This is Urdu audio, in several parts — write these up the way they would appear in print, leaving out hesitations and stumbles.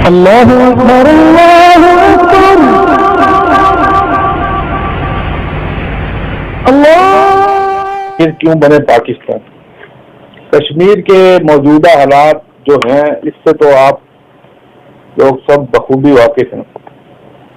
اللہ اکبر اللہ اکبر اللہ. کیوں بنے پاکستان؟ کشمیر کے موجودہ حالات جو ہیں اس سے تو آپ لوگ سب بخوبی واقف ہیں.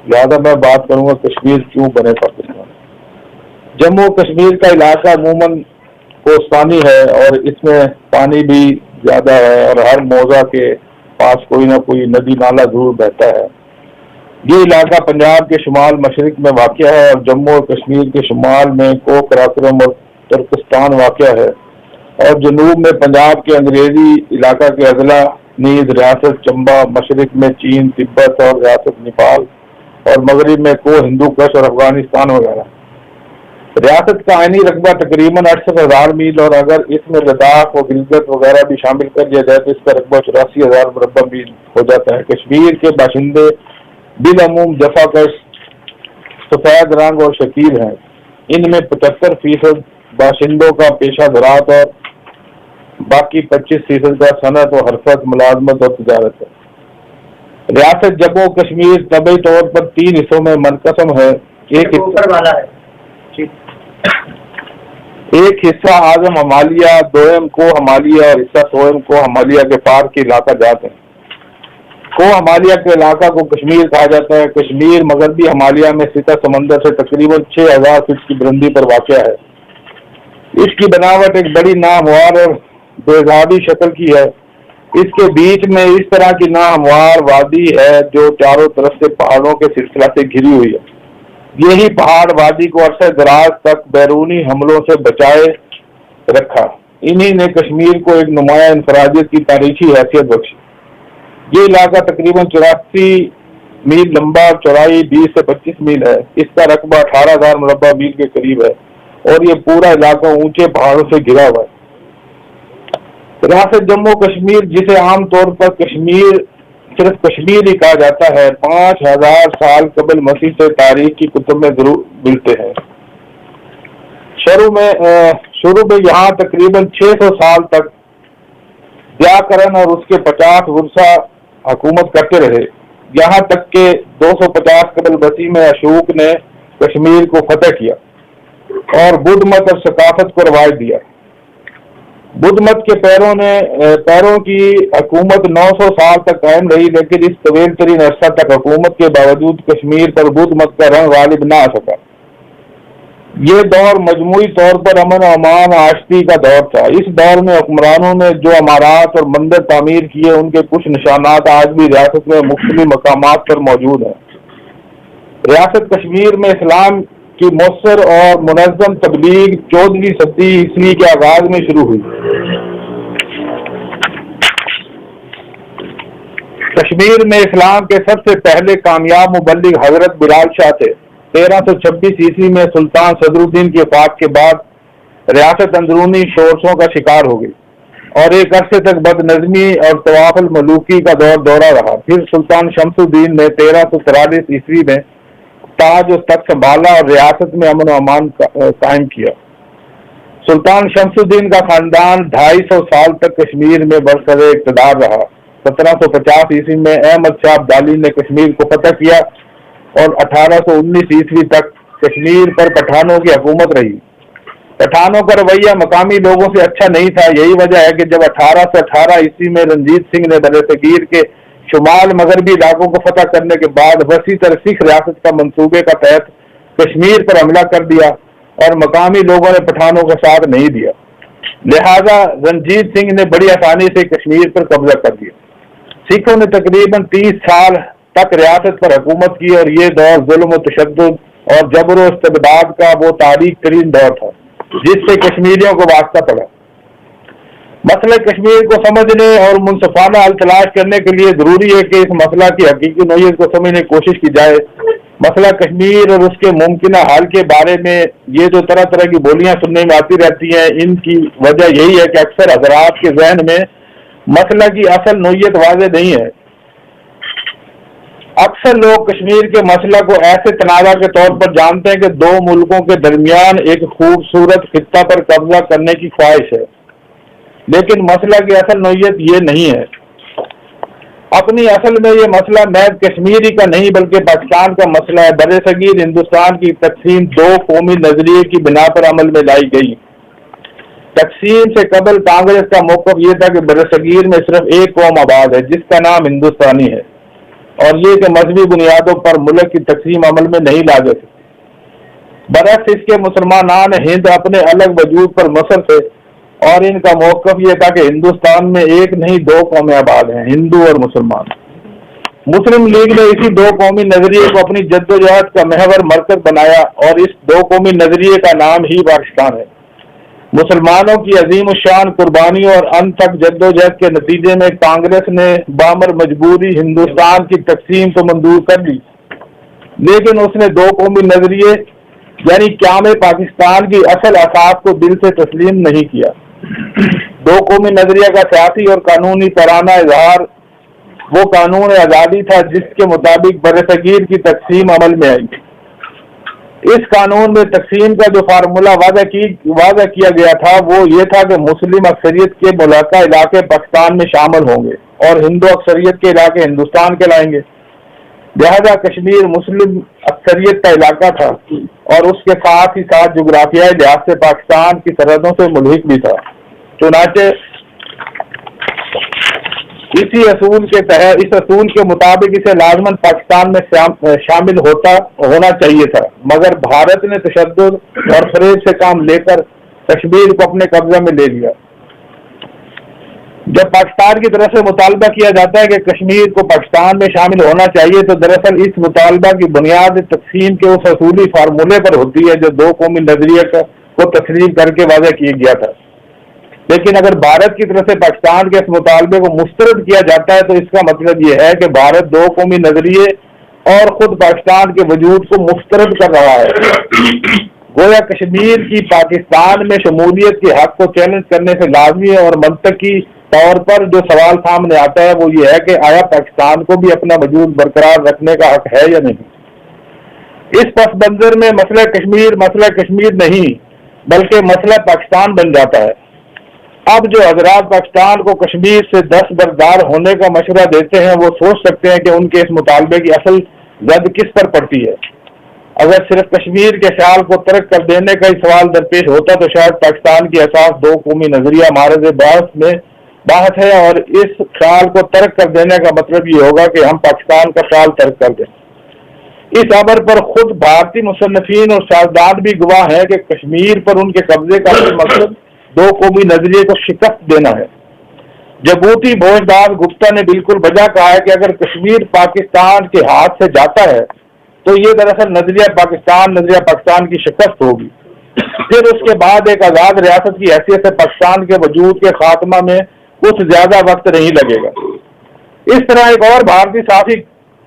لہٰذا میں بات کروں گا کشمیر کیوں بنے پاکستان. جموں کشمیر کا علاقہ عموماً کوستانی ہے اور اس میں پانی بھی زیادہ ہے اور ہر موضع کے پاس کوئی نہ کوئی ندی نالا ضرور بہتا ہے. یہ علاقہ پنجاب کے شمال مشرق میں واقع ہے اور جموں اور کشمیر کے شمال میں کوک قراقرم اور ترکستان واقع ہے اور جنوب میں پنجاب کے انگریزی علاقہ کے اضلاع نیز ریاست چمبا، مشرق میں چین، تبت اور ریاست نیپال اور مغرب میں کو ہندو کش اور افغانستان وغیرہ. ریاست کا آئینی رقبہ تقریباً 68,000 میل اور اگر اس میں لداخ و گلگت وغیرہ بھی شامل کر دیا جائے تو اس کا رقبہ 84,000 مربع میل ہو جاتا ہے. کشمیر کے باشندے بالعموم جفا کش، سفید رنگ اور شکیل ہیں. ان میں 75% باشندوں کا پیشہ زراعت اور باقی 25% کا صنعت و حرفت، ملازمت اور تجارت ہے. ریاست جموں کشمیر طبعی طور پر 3 حصوں میں منقسم ہے. ایک حصہ اعظم ہمالیہ، دوئم کو ہمالیہ اور حصہ سوئم کو ہمالیہ کے پار کے علاقہ جات ہیں. کو ہمالیہ کے علاقہ کو کشمیر کہا جاتا ہے. کشمیر مغربی ہمالیہ میں سطح سمندر سے تقریباً 6,000 فٹ کی بلندی پر واقع ہے. اس کی بناوٹ ایک بڑی ناہموار اور بیضابی شکل کی ہے. اس کے بیچ میں اس طرح کی ناہموار وادی ہے جو چاروں طرف سے پہاڑوں کے سلسلہ سے گھری ہوئی ہے. یہی پہاڑ وادی کو عرصہ دراز تک بیرونی حملوں سے بچائے رکھا. انہی نے کشمیر کو ایک نمایاں انفرادیت کی تاریخی حیثیت بخشی. یہ علاقہ تقریباً 84 میل لمبا اور چوڑائی 20 سے 25 میل ہے. اس کا رقبہ 18,000 مربع میل کے قریب ہے اور یہ پورا علاقہ اونچے پہاڑوں سے گھرا ہوا ہے. ریاست جموں کشمیر جسے عام طور پر کشمیر صرف کشمیر ہی کہا جاتا ہے 5,000 سال قبل مسیح سے تاریخ کی کتب میں ضرور ملتے ہیں. شروع میں یہاں تقریباً 600 سال تک ویاکرن اور اس کے 50 ورثہ حکومت کرتے رہے، یہاں تک کہ 250 قبل مسیح میں اشوک نے کشمیر کو فتح کیا اور بدھ مت اور ثقافت کو رواج دیا. بدھ مت کے پیروں کی حکومت 900 سال تک قائم رہی، لیکن اس طویل ترین عرصہ تک حکومت کے باوجود کشمیر پر بدھ مت کا رنگ غالب نہ آ سکا. یہ دور مجموعی طور پر امن و امان آشتی کا دور تھا. اس دور میں حکمرانوں نے جو عمارات اور مندر تعمیر کیے ان کے کچھ نشانات آج بھی ریاست میں مختلف مقامات پر موجود ہیں. ریاست کشمیر میں اسلام کی مؤثر اور منظم تبلیغ 14ویں صدی عیسوی کے آغاز میں شروع ہوئی. کشمیر میں اسلام کے سب سے پہلے کامیاب مبلغ حضرت بلال شاہ تھے. 1326 عیسوی میں سلطان صدر الدین کی وفات کے بعد ریاست اندرونی شورشوں کا شکار ہو گئی اور ایک عرصے تک بد نظمی اور طواف الملوکی کا دورہ رہا. پھر سلطان شمس الدین نے 1343 عیسوی میں تاج و تخت سنبھالا اور ریاست میں امن و امان قائم کیا. سلطان شمس الدین کا خاندان 250 سال تک کشمیر میں برسر اقتدار رہا. 1750 عیسوی میں احمد شاہ ابدالی نے کشمیر کو فتح کیا اور 1819 عیسوی تک کشمیر پر پٹھانوں کی حکومت رہی. پٹھانوں کا رویہ مقامی لوگوں سے اچھا نہیں تھا. یہی وجہ ہے کہ جب 1818 عیسوی میں رنجیت سنگھ نے برصغیر کے شمال مغربی علاقوں کو فتح کرنے کے بعد وسیع تر سکھ ریاست کا منصوبے کا تحت کشمیر پر حملہ کر دیا اور مقامی لوگوں نے پٹھانوں کا ساتھ نہیں دیا، لہذا رنجیت سنگھ نے بڑی آسانی سے کشمیر پر قبضہ کر دیا. سکھوں نے تقریباً 30 سال تک ریاست پر حکومت کی اور یہ دور ظلم و تشدد اور جبر و استبداد کا وہ تاریخ ترین دور تھا جس سے کشمیریوں کو واسطہ پڑا. مسئلہ کشمیر کو سمجھنے اور منصفانہ حل تلاش کرنے کے لیے ضروری ہے کہ اس مسئلہ کی حقیقی نوعیت کو سمجھنے کی کوشش کی جائے. مسئلہ کشمیر اور اس کے ممکنہ حل کے بارے میں یہ جو طرح طرح کی بولیاں سننے میں آتی رہتی ہیں، ان کی وجہ یہی ہے کہ اکثر حضرات کے ذہن میں مسئلہ کی اصل نوعیت واضح نہیں ہے. اکثر لوگ کشمیر کے مسئلہ کو ایسے تنازع کے طور پر جانتے ہیں کہ دو ملکوں کے درمیان ایک خوبصورت خطہ پر قبضہ کرنے کی خواہش ہے، لیکن مسئلہ کی اصل نوعیت یہ نہیں ہے. اپنی اصل میں یہ مسئلہ محض کشمیری کا نہیں بلکہ پاکستان کا مسئلہ ہے۔ برصغیر ہندوستان کی تقسیم دو قومی نظریے کی بنا پر عمل میں لائی گئی۔ تقسیم سے قبل کانگریس کا موقف یہ تھا کہ برصغیر میں صرف ایک قوم آباد ہے جس کا نام ہندوستانی ہے، اور یہ کہ مذہبی بنیادوں پر ملک کی تقسیم عمل میں نہیں لا جا سکتی۔ برعکس اس کے مسلمان ہند اپنے الگ وجود پر مصر تھے، اور ان کا موقف یہ تھا کہ ہندوستان میں ایک نہیں دو قومیں آباد ہیں، ہندو اور مسلمان۔ مسلم لیگ نے اسی دو قومی نظریے کو اپنی جدوجہد کا محور مرکز بنایا، اور اس دو قومی نظریے کا نام ہی پاکستان ہے۔ مسلمانوں کی عظیم الشان قربانیوں اور ان تک جدوجہد کے نتیجے میں کانگریس نے بامر مجبوری ہندوستان کی تقسیم تو منظور کر لی، لیکن اس نے دو قومی نظریے یعنی قیام پاکستان کی اصل اساس کو دل سے تسلیم نہیں کیا۔ دو قومی نظریہ کا سیاسی اور قانونی ترانہ اظہار وہ قانون آزادی تھا جس کے مطابق برصغیر کی تقسیم عمل میں آئی۔ اس قانون میں تقسیم کا جو فارمولہ واضح کیا گیا تھا وہ یہ تھا کہ مسلم اکثریت کے ملحقہ علاقے پاکستان میں شامل ہوں گے اور ہندو اکثریت کے علاقے ہندوستان کہلائیں گے۔ لہذا کشمیر مسلم اکثریت کا علاقہ تھا اور اس کے ساتھ ہی ساتھ جغرافیائی لحاظ سے پاکستان کی سرحدوں سے ملحق بھی تھا۔ چنانچہ اس اصول کے مطابق اسے لازماً پاکستان میں شامل ہونا چاہیے تھا، مگر بھارت نے تشدد اور فریب سے کام لے کر کشمیر کو اپنے قبضہ میں لے لیا۔ جب پاکستان کی طرف سے مطالبہ کیا جاتا ہے کہ کشمیر کو پاکستان میں شامل ہونا چاہیے تو دراصل اس مطالبہ کی بنیاد تقسیم کے اس اصولی فارمولے پر ہوتی ہے جو دو قومی نظریے کو تسلیم کر کے واضح کیا گیا تھا۔ لیکن اگر بھارت کی طرف سے پاکستان کے اس مطالبے کو مسترد کیا جاتا ہے تو اس کا مطلب یہ ہے کہ بھارت دو قومی نظریے اور خود پاکستان کے وجود کو مسترد کر رہا ہے۔ گویا کشمیر کی پاکستان میں شمولیت کے حق کو چیلنج کرنے سے لازمی ہے اور منطقی طور پر جو سوال سامنے آتا ہے وہ یہ ہے کہ آیا پاکستان کو بھی اپنا وجود برقرار رکھنے کا حق ہے یا نہیں۔ اس پس منظر میں مسئلہ کشمیر نہیں بلکہ مسئلہ پاکستان بن جاتا ہے۔ اب جو حضرات پاکستان کو کشمیر سے دستبردار ہونے کا مشورہ دیتے ہیں وہ سوچ سکتے ہیں کہ ان کے اس مطالبے کی اصل زد کس پر پڑتی ہے۔ اگر صرف کشمیر کے خیال کو ترک کر دینے کا ہی سوال درپیش ہوتا تو شاید پاکستان کی اساس دو قومی نظریہ معرض بحث ہے، اور اس خیال کو ترک کر دینے کا مطلب یہ ہوگا کہ ہم پاکستان کا خیال ترک کر دیں۔ اس امر پر خود بھارتی مصنفین اور سیاستدان بھی گواہ ہیں کہ کشمیر پر ان کے قبضے کا مقصد دو قومی نظریے کو شکست دینا ہے۔ جبوتی بھوجدار گپتا نے بالکل بجا کہا ہے کہ اگر کشمیر پاکستان کے ہاتھ سے جاتا ہے تو یہ دراصل نظریہ پاکستان کی شکست ہوگی۔ پھر اس کے بعد ایک آزاد ریاست کی حیثیت سے پاکستان کے وجود کے خاتمہ میں کچھ زیادہ وقت نہیں لگے گا۔ اس طرح ایک اور بھارتی صحافی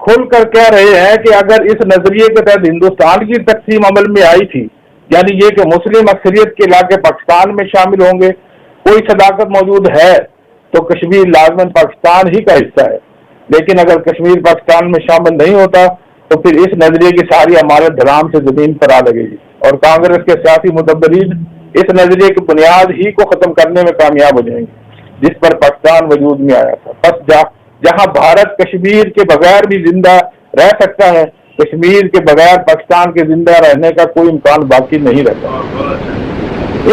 کھل کر کہہ رہے ہیں کہ اگر اس نظریے کے تحت ہندوستان کی تقسیم عمل میں آئی تھی، یعنی یہ کہ مسلم اکثریت کے علاقے پاکستان میں شامل ہوں گے، کوئی صداقت موجود ہے تو کشمیر لازماً پاکستان ہی کا حصہ ہے۔ لیکن اگر کشمیر پاکستان میں شامل نہیں ہوتا تو پھر اس نظریے کی ساری عمارت دھڑام سے زمین پر آ لگے گی، اور کانگریس کے سیاسی متبرین اس نظریے کی بنیاد ہی کو ختم کرنے میں کامیاب ہو جائیں گے جس پر پاکستان وجود میں آیا تھا۔ بس جہاں بھارت کشمیر کے بغیر بھی زندہ رہ سکتا ہے، کشمیر کے بغیر پاکستان کے زندہ رہنے کا کوئی امکان باقی نہیں رہتا۔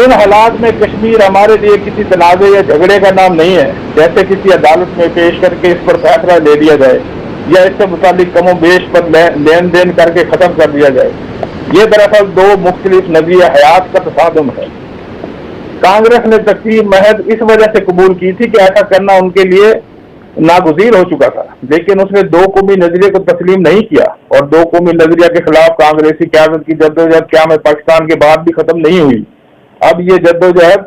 ان حالات میں کشمیر ہمارے لیے کسی تنازع یا جھگڑے کا نام نہیں ہے جیسے کسی عدالت میں پیش کر کے اس پر فیصلہ لے لیا جائے یا اس سے متعلق کم و بیش پر لین دین کر کے ختم کر دیا جائے۔ یہ دراصل دو مختلف نظریہ حیات کا تصادم ہے۔ کانگریس نے تقسیم محض اس وجہ سے قبول کی تھی کہ ایسا کرنا ان کے لیے ناگزیر ہو چکا تھا، لیکن اس نے دو قومی نظریے کو تسلیم نہیں کیا، اور دو قومی نظریہ کے خلاف کانگریسی قیادت کی جدوجہد قیام پاکستان کے بعد بھی ختم نہیں ہوئی۔ اب یہ جدوجہد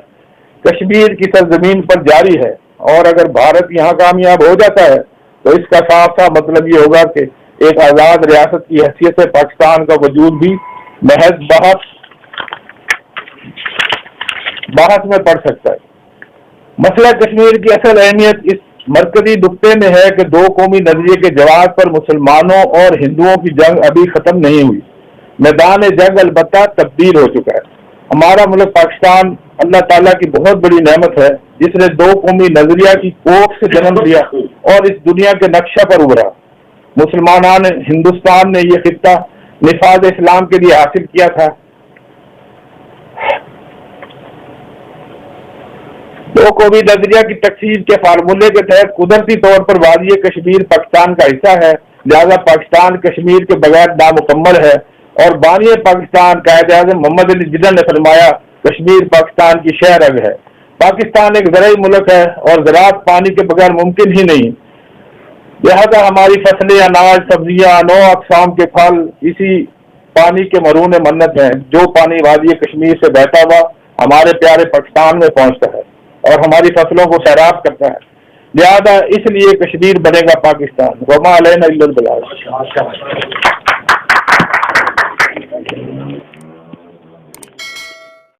کشمیر کی سرزمین پر جاری ہے، اور اگر بھارت یہاں کامیاب ہو جاتا ہے تو اس کا صاف صاف مطلب یہ ہوگا کہ ایک آزاد ریاست کی حیثیت سے پاکستان کا وجود بھی محض بحث میں پڑ سکتا ہے۔ مسئلہ کشمیر کی اصل اہمیت اس مرکزی نقطے میں ہے کہ دو قومی نظریے کے جواز پر مسلمانوں اور ہندوؤں کی جنگ ابھی ختم نہیں ہوئی۔ میدان جنگ البتہ تبدیل ہو چکا ہے۔ ہمارا ملک پاکستان اللہ تعالیٰ کی بہت بڑی نعمت ہے، جس نے دو قومی نظریہ کی کوکھ سے جنم لیا اور اس دنیا کے نقشہ پر ابھرا۔ مسلمانان ہندوستان نے یہ خطہ نفاذ اسلام کے لیے حاصل کیا تھا۔ دو قومی نظریہ کی تقسیم کے فارمولے کے تحت قدرتی طور پر وادی کشمیر پاکستان کا حصہ ہے، لہذا پاکستان کشمیر کے بغیر نامکمل ہے، اور بانی پاکستان قائد اعظم محمد علی جناح نے فرمایا کشمیر پاکستان کی شہ رگ ہے۔ پاکستان ایک زرعی ملک ہے اور زراعت پانی کے بغیر ممکن ہی نہیں، لہذا ہماری فصلیں، اناج، سبزیاں، نو اقسام کے پھل اسی پانی کے مرہون منت ہیں۔ جو پانی وادی کشمیر سے بہتا ہوا ہمارے پیارے پاکستان میں پہنچتا ہے اور ہماری فصلوں کو سیراب کرتا ہے، لہذا اس لیے کشمیر بنے گا پاکستان۔ وما علینا الا البلاغ۔